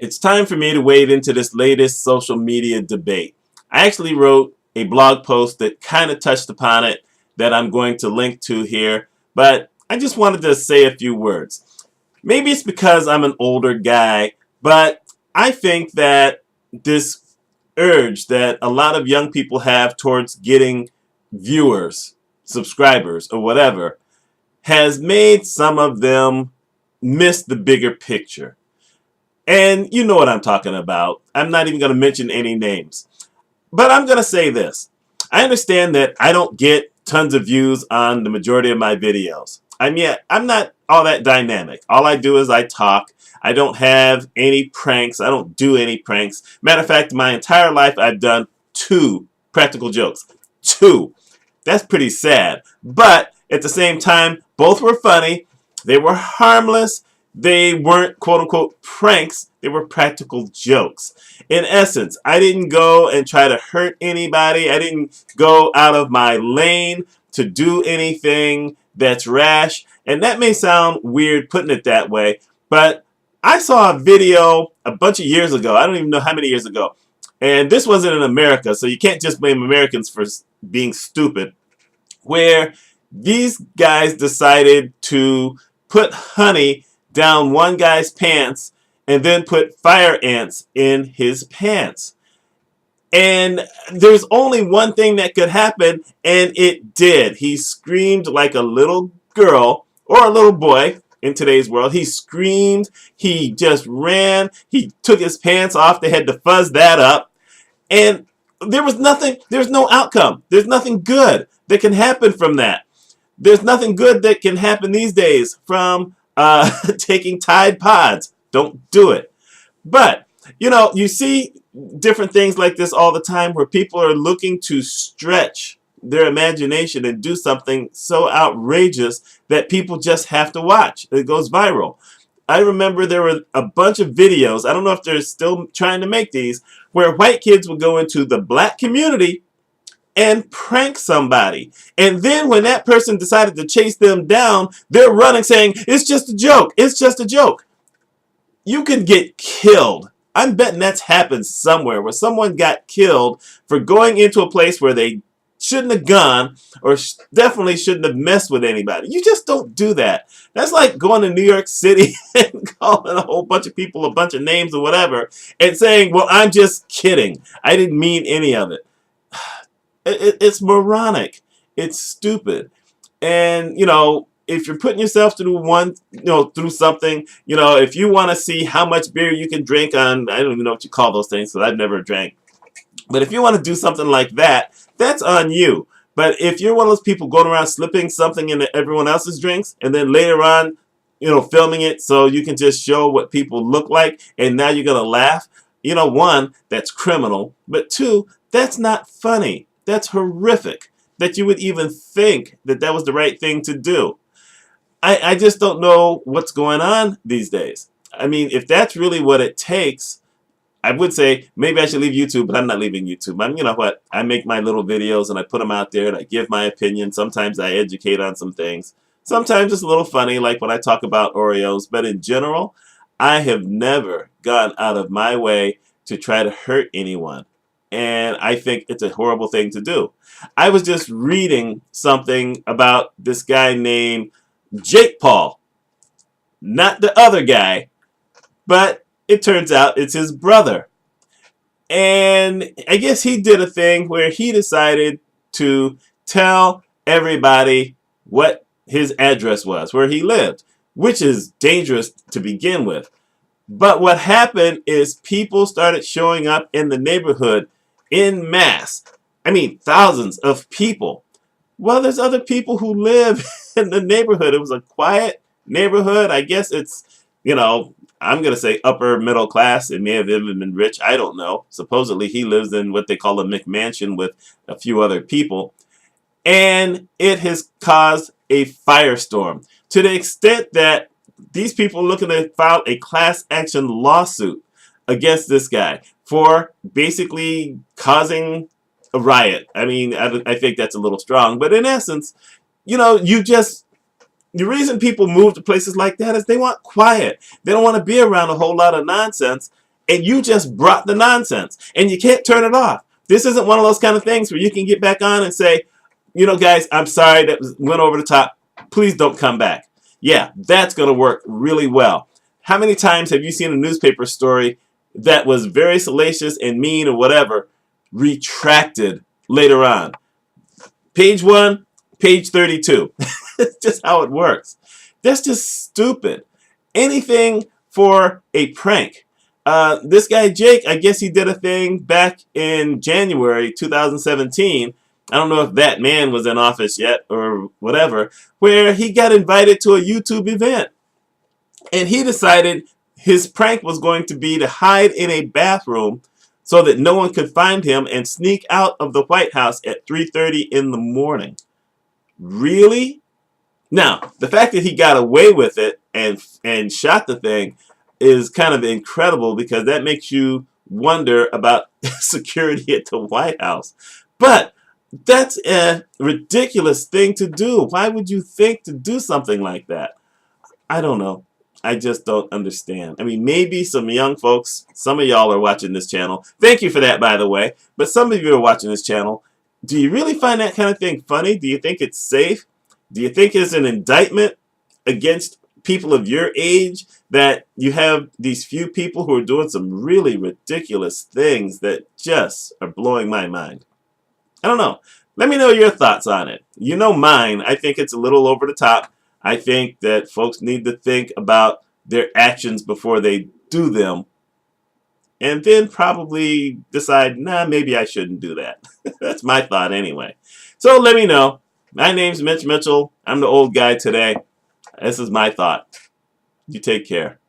It's time for me to wade into this latest social media debate. I actually wrote a blog post that kind of touched upon it that I'm going to link to here, but I just wanted to say a few words. Maybe it's because I'm an older guy, but I think that this urge that a lot of young people have towards getting viewers, subscribers, or whatever has made some of them miss the bigger picture. And you know what I'm talking about. I'm not even going to mention any names. But I'm going to say this. I understand that I don't get tons of views on the majority of my videos. I'm not all that dynamic. All I do is I talk. I don't have any pranks. I don't do any pranks. Matter of fact, my entire life I've done 2 practical jokes. 2. That's pretty sad. But at the same time, both were funny. They were harmless. They weren't quote-unquote pranks. They were practical jokes. In essence, I didn't go and try to hurt anybody. I didn't go out of my lane to do anything that's rash. And that may sound weird putting it that way, but I saw a video a bunch of years ago. I don't even know how many years ago. And this wasn't in America, so you can't just blame Americans for being stupid, where these guys decided to put honey down one guy's pants and then put fire ants in his pants. And there's only one thing that could happen, and it did. He screamed like a little girl or a little boy in today's world. He screamed. He just ran. He took his pants off. They had to fuzz that up. And there was nothing. There's no outcome. There's nothing good that can happen from that. There's nothing good that can happen these days from taking Tide Pods. Don't do it. But, you see different things like this all the time where people are looking to stretch their imagination and do something so outrageous that people just have to watch. It goes viral. I remember there were a bunch of videos, I don't know if they're still trying to make these, where white kids would go into the black community and prank somebody. And then when that person decided to chase them down, they're running saying, it's just a joke. It's just a joke. You could get killed. I'm betting that's happened somewhere where someone got killed for going into a place where they shouldn't have gone or definitely shouldn't have messed with anybody. You just don't do that. That's like going to New York City and calling a whole bunch of people a bunch of names or whatever and saying, well, I'm just kidding. I didn't mean any of it. It's moronic. It's stupid. And, if you're putting yourself through through something, if you want to see how much beer you can drink on, I don't even know what you call those things, because I've never drank. But if you want to do something like that, that's on you. But if you're one of those people going around slipping something into everyone else's drinks and then later on, filming it so you can just show what people look like and now you're going to laugh, one, that's criminal. But 2, that's not funny. That's horrific that you would even think that that was the right thing to do. I just don't know what's going on these days. I mean, if that's really what it takes, I would say maybe I should leave YouTube, but I'm not leaving YouTube. You know what? I make my little videos and I put them out there and I give my opinion. Sometimes I educate on some things. Sometimes it's a little funny, like when I talk about Oreos. But in general, I have never gone out of my way to try to hurt anyone. And I think it's a horrible thing to do. I was just reading something about this guy named Jake Paul. Not the other guy, but it turns out it's his brother. And I guess he did a thing where he decided to tell everybody what his address was, where he lived, which is dangerous to begin with. But what happened is people started showing up in the neighborhood en masse. I mean, thousands of people. Well, there's other people who live in the neighborhood. It was a quiet neighborhood. I guess it's, I'm going to say upper middle class. It may have even been rich. I don't know. Supposedly he lives in what they call a McMansion with a few other people. And it has caused a firestorm to the extent that these people are looking to file a class action lawsuit against this guy for basically causing a riot. I mean, I think that's a little strong, but in essence, the reason people move to places like that is they want quiet. They don't want to be around a whole lot of nonsense. and you just brought the nonsense, and you can't turn it off. This isn't one of those kind of things where you can get back on and say, you know, guys, I'm sorry that went over the top. Please don't come back. Yeah, that's going to work really well. How many times have you seen a newspaper story that was very salacious and mean or whatever, retracted later on? Page 1, page 32. It's just how it works. That's just stupid. Anything for a prank. This guy Jake, I guess he did a thing back in January 2017. I don't know if that man was in office yet or whatever, where he got invited to a YouTube event. And he decided his prank was going to be to hide in a bathroom so that no one could find him and sneak out of the White House at 3:30 in the morning. Really? Now, the fact that he got away with it and shot the thing is kind of incredible, because that makes you wonder about security at the White House. But that's a ridiculous thing to do. Why would you think to do something like that? I don't know. I just don't understand. I mean, maybe some young folks, some of y'all are watching this channel. Thank you for that, by the way. But some of you are watching this channel. Do you really find that kind of thing funny? Do you think it's safe? Do you think it's an indictment against people of your age that you have these few people who are doing some really ridiculous things that just are blowing my mind? I don't know. Let me know your thoughts on it. You know mine. I think it's a little over the top. I think that folks need to think about their actions before they do them, and then probably decide, nah, maybe I shouldn't do that. That's my thought anyway. So let me know. My name's Mitch Mitchell. I'm the old guy today. This is my thought. You take care.